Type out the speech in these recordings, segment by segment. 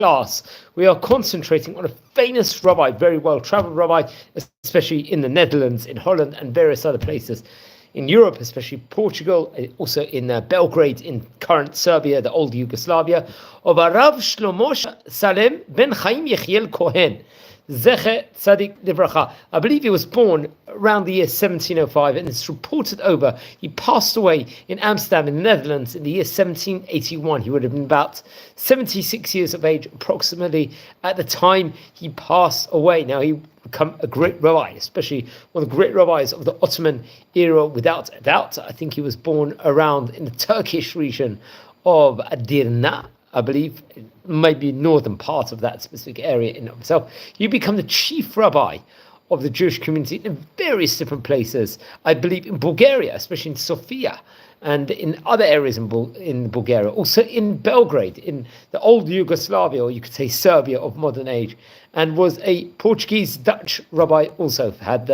class, we are concentrating on a famous rabbi, very well-traveled rabbi, especially in the Netherlands, in Holland, and various other places in Europe, especially Portugal, also in Belgrade, in current Serbia, the old Yugoslavia, of Rav Shlomo Salem ben Chaim Yechiel Kohen, Zeche Tzadik Livracha. I believe he was born around the year 1705, and it's reported over. He passed away in Amsterdam, in the Netherlands, in the year 1781. He would have been about 76 years of age, approximately, at the time he passed away. Now, he become a great rabbi, especially one of the great rabbis of the Ottoman era, without a doubt. I think he was born around in the Turkish region of Edirne, I believe, maybe northern part of that specific area in itself. You become the chief rabbi of the Jewish community in various different places. I believe in Bulgaria, especially in Sofia, and in other areas in Bulgaria, also in Belgrade, in the old Yugoslavia, or you could say Serbia of modern age, and was a Portuguese Dutch rabbi, also had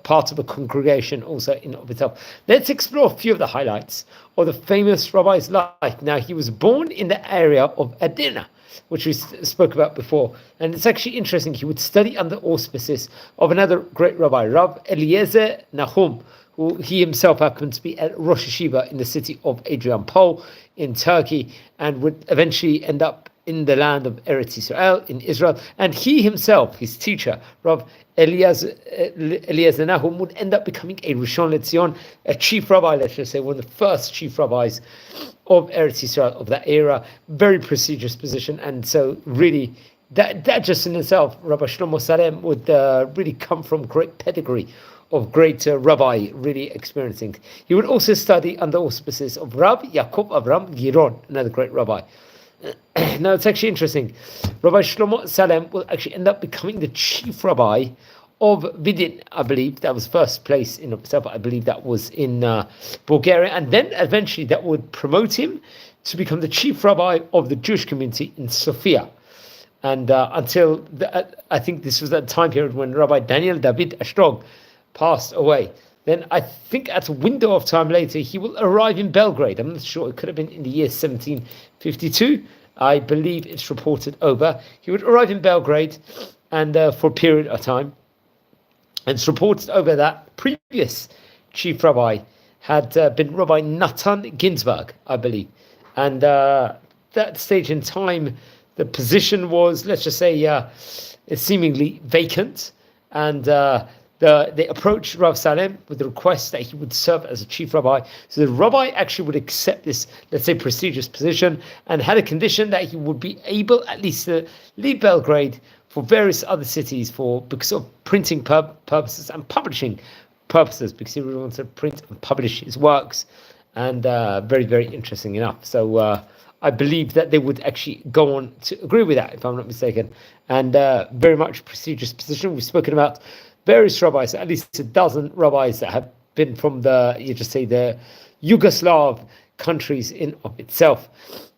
part of the congregation also in of itself. Let's explore a few of the highlights of the famous rabbi's life. Now, he was born in the area of Edirne, which we spoke about before, and it's actually interesting. He would study under auspices of another great rabbi, Rav Eliezer Nahum, who he himself happened to be at Rosh Yeshiva in the city of Adrianopel in Turkey, and would eventually end up in the land of Eretz Israel, in Israel. And he himself, his teacher, Rav Eliezer Nahum, would end up becoming a Rishon LeZion, a chief rabbi, let's just say, one of the first chief rabbis of Eretz Israel of that era. Very prestigious position, and so really, that just in itself, Rabbi Shlomo Salem would really come from great pedigree of great rabbi, really experiencing. He would also study under auspices of Rabbi Yaakov Avram Giron, another great rabbi. Now, it's actually interesting. Rabbi Shlomo Salem will actually end up becoming the chief rabbi of Vidin, I believe. That was first place in itself. I believe that was in Bulgaria. And then eventually that would promote him to become the chief rabbi of the Jewish community in Sofia. And until, I think this was that time period when Rabbi Daniel David Ashtrog passed away. Then I think at a window of time later, he will arrive in Belgrade. I'm not sure. It could have been in the year 1752. I believe it's reported over. He would arrive in Belgrade and for a period of time. And it's reported over that previous chief rabbi had been Rabbi Natan Ginsburg, I believe. And that stage in time, the position was, let's just say, seemingly vacant. And they approached Rav Salem with the request that he would serve as a chief rabbi. So the rabbi actually would accept this, let's say, prestigious position, and had a condition that he would be able at least to leave Belgrade for various other cities because of printing purposes and publishing purposes, because he really wanted to print and publish his works. And very, very interesting enough. So I believe that they would actually go on to agree with that, if I'm not mistaken. And very much prestigious position. We've spoken about various rabbis, at least a dozen rabbis that have been from the Yugoslav countries in of itself.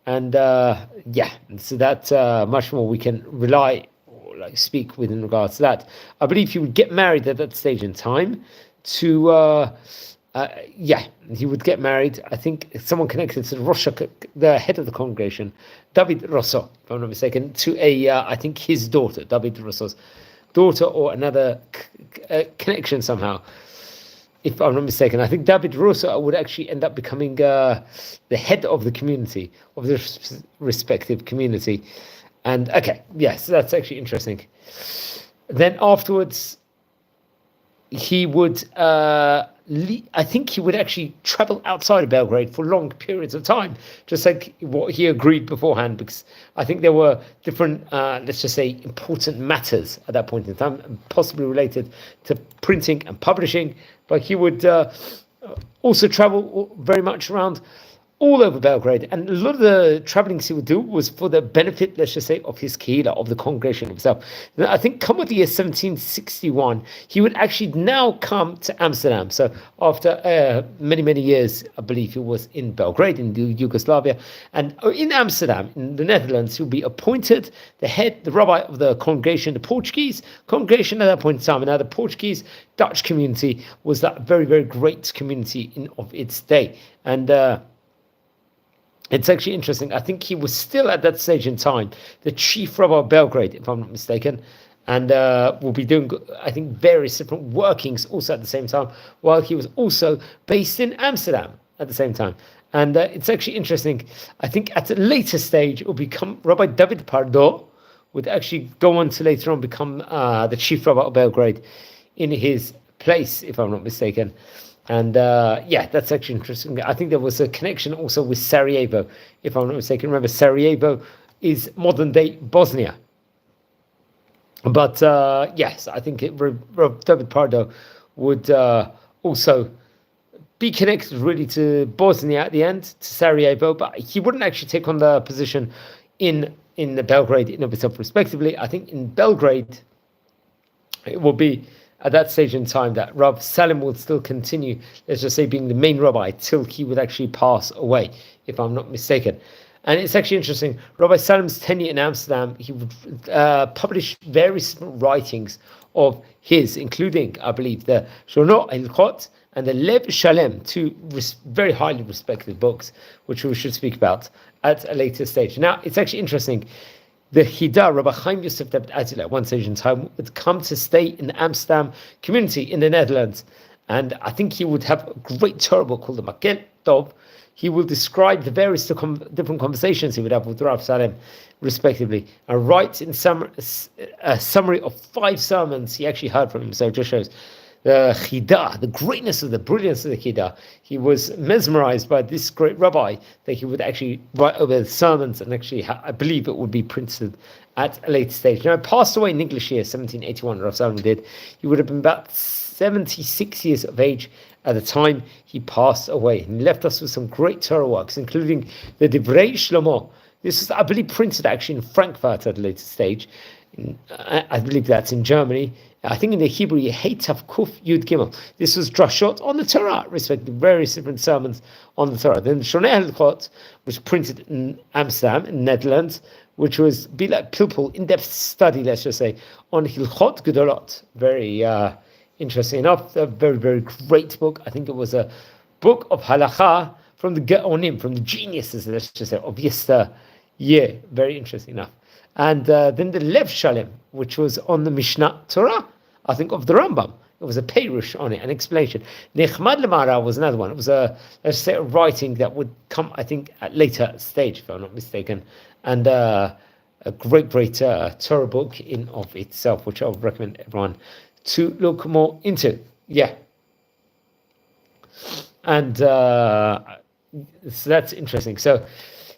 And so that's much more we can rely or speak with in regards to that. I believe he would get married at that stage in time to he would get married. I think someone connected to the head of the congregation, David Rosso, if I'm not mistaken, to I think his daughter, David Rosso's daughter, or another connection somehow, if I'm not mistaken. I think David Rosso would actually end up becoming the head of the community, of the respective community. And so that's actually interesting. Then afterwards, he would I think he would actually travel outside of Belgrade for long periods of time, just like what he agreed beforehand, because I think there were different, let's just say, important matters at that point in time, possibly related to printing and publishing. But he would also travel very much around all over Belgrade, and a lot of the travelings he would do was for the benefit, let's just say, of his kehillah, of the congregation himself. And I think come with the year 1761, he would actually now come to Amsterdam. So after many, many years, I believe he was in Belgrade, in Yugoslavia, and in Amsterdam, in the Netherlands, he would be appointed the rabbi of the congregation, the Portuguese congregation at that point in time. And now the Portuguese Dutch community was that very, very great community of its day. And It's actually interesting. I think he was still at that stage in time the chief rabbi of Belgrade, if I'm not mistaken, and will be doing, I think, various different workings also at the same time, while he was also based in Amsterdam at the same time. And it's actually interesting. I think at a later stage, it will become Rabbi David Pardo would actually go on to later on become the chief rabbi of Belgrade in his place, if I'm not mistaken. And that's actually interesting. I think there was a connection also with Sarajevo, if I'm not mistaken. Remember, Sarajevo is modern day Bosnia. But yes, I think David Pardo would also be connected really to Bosnia at the end, to Sarajevo, but he wouldn't actually take on the position in the Belgrade in of itself, respectively. I think in Belgrade, it will be at that stage in time that Rabbi Salem would still continue, let's just say, being the main rabbi till he would actually pass away, if I'm not mistaken. And it's actually interesting, Rabbi Salem's tenure in Amsterdam, he would publish various writings of his, including, I believe, the Shlomo Hilchot and the Lev Shalem, two very highly respected books, which we should speak about at a later stage. Now, it's actually interesting. The Hida, Rabbi Chaim Yosef David Azil, at one stage in time, would come to stay in the Amsterdam community in the Netherlands. And I think he would have a great Torah book called the Makel Tov. He will describe the various different conversations he would have with Rabbi Salem, respectively, and write in a summary of 5 sermons he actually heard from him. So it just shows the Chidah, the greatness of the brilliance of the Chidah. He was mesmerized by this great rabbi that he would actually write over the sermons, and actually, I believe it would be printed at a later stage. Now, he passed away in English year 1781, Rav Salem did. He would have been about 76 years of age at the time he passed away. And he left us with some great Torah works, including the Divrei Shlomo. This is, I believe, printed actually in Frankfurt at a later stage. I believe that's in Germany. I think in the Hebrew, Yehei Tav Kuf Yud Gimel. This was drashot on the Torah, respectively, various different sermons on the Torah. Then Shoneh Hilchot was printed in Amsterdam, in Netherlands, which was be like Pilpul, in-depth study, let's just say, on Hilchot Gedolot. Very interesting enough, a very, very great book. I think it was a book of halacha from the Geonim, from the geniuses, let's just say, of yesteryear. Very interesting enough. And then the Lev Shalem, which was on the Mishnah Torah, I think, of the Rambam. It was a Perush on it, an explanation. Nechmad Lemara was another one. It was let's say, a writing that would come, I think, at later stage, if I'm not mistaken. And a great Torah book in of itself, which I would recommend everyone to look more into. Yeah. And so that's interesting. So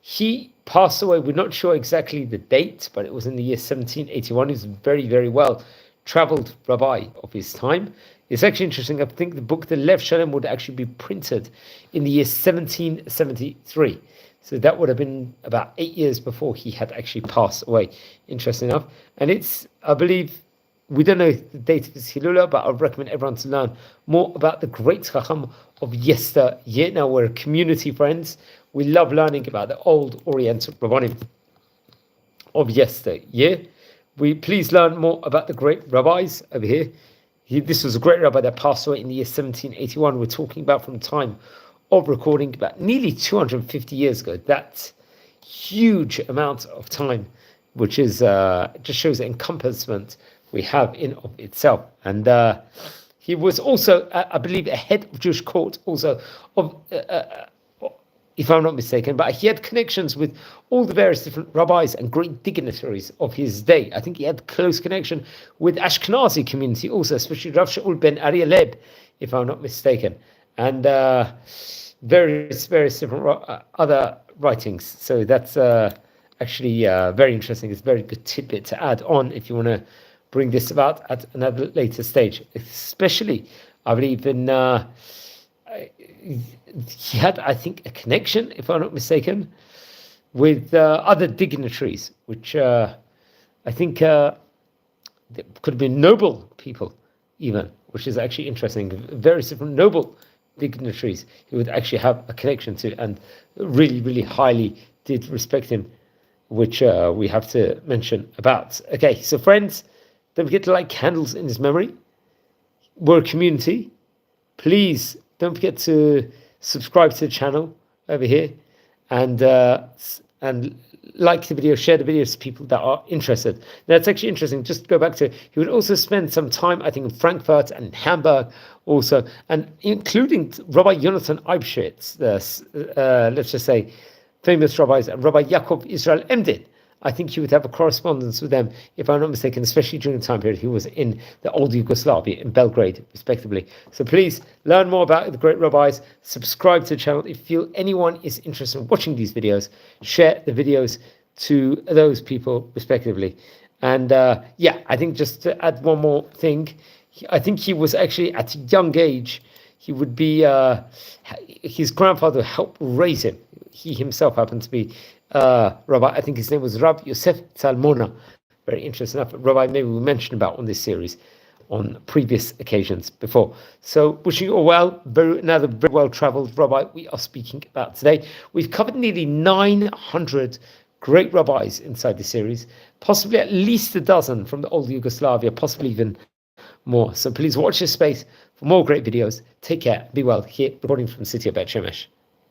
he passed away. We're not sure exactly the date, but it was in the year 1781. He was a very, very well traveled rabbi of his time. It's actually interesting. I think the book, the Lev Shalem, would actually be printed in the year 1773. So that would have been about 8 years before he had actually passed away. Interesting enough. And it's, I believe, we don't know the date of his Hilula, but I would recommend everyone to learn more about the great Chacham of yesteryear. Now, we're community friends. We love learning about the old Oriental Rabbanim of yesteryear. We please learn more about the great rabbis over here. This was a great rabbi that passed away in the year 1781. We're talking about from time of recording about nearly 250 years ago. That's huge amount of time, which is just shows the encompassment we have in of itself. And he was also, I believe, a head of Jewish court also of if I'm not mistaken, but he had connections with all the various different rabbis and great dignitaries of his day. I think he had close connection with Ashkenazi community also, especially Rav Shaul ben Aryeh Leib, if I'm not mistaken, and various different other writings. So that's actually very interesting. It's a very good tidbit to add on if you want to bring this about at another later stage, especially, I believe, in he had, I think, a connection, if I'm not mistaken, with other dignitaries, which I think could have been noble people even, which is actually interesting. Various different noble dignitaries he would actually have a connection to, and really, really highly did respect him, which we have to mention about. Okay, so friends, don't forget to light candles in his memory. We're a community. Please don't forget to subscribe to the channel over here, and like the video, share the videos to people that are interested. Now, it's actually interesting. Just to go back to, he would also spend some time, I think, in Frankfurt and Hamburg also, and including Rabbi Jonathan Eibschitz, let's just say, famous rabbis, and Rabbi Yaakov Israel Emdin. I think he would have a correspondence with them, if I'm not mistaken, especially during the time period he was in the old Yugoslavia, in Belgrade, respectively. So please learn more about the great rabbis, subscribe to the channel. If you feel anyone is interested in watching these videos, share the videos to those people, respectively. And I think just to add one more thing, I think he was actually at a young age, he would be, his grandfather helped raise him. He himself happened to be Rabbi, I think his name was Rabbi Yosef Salmona. Very interesting enough. Rabbi, maybe we mentioned about on this series on previous occasions before. So wishing you all well. Another very well-traveled rabbi we are speaking about today. We've covered nearly 900 great rabbis inside the series, possibly at least a dozen from the old Yugoslavia, possibly even more. So please watch this space for more great videos. Take care. Be well. Here, recording from the city of Bet Shemesh.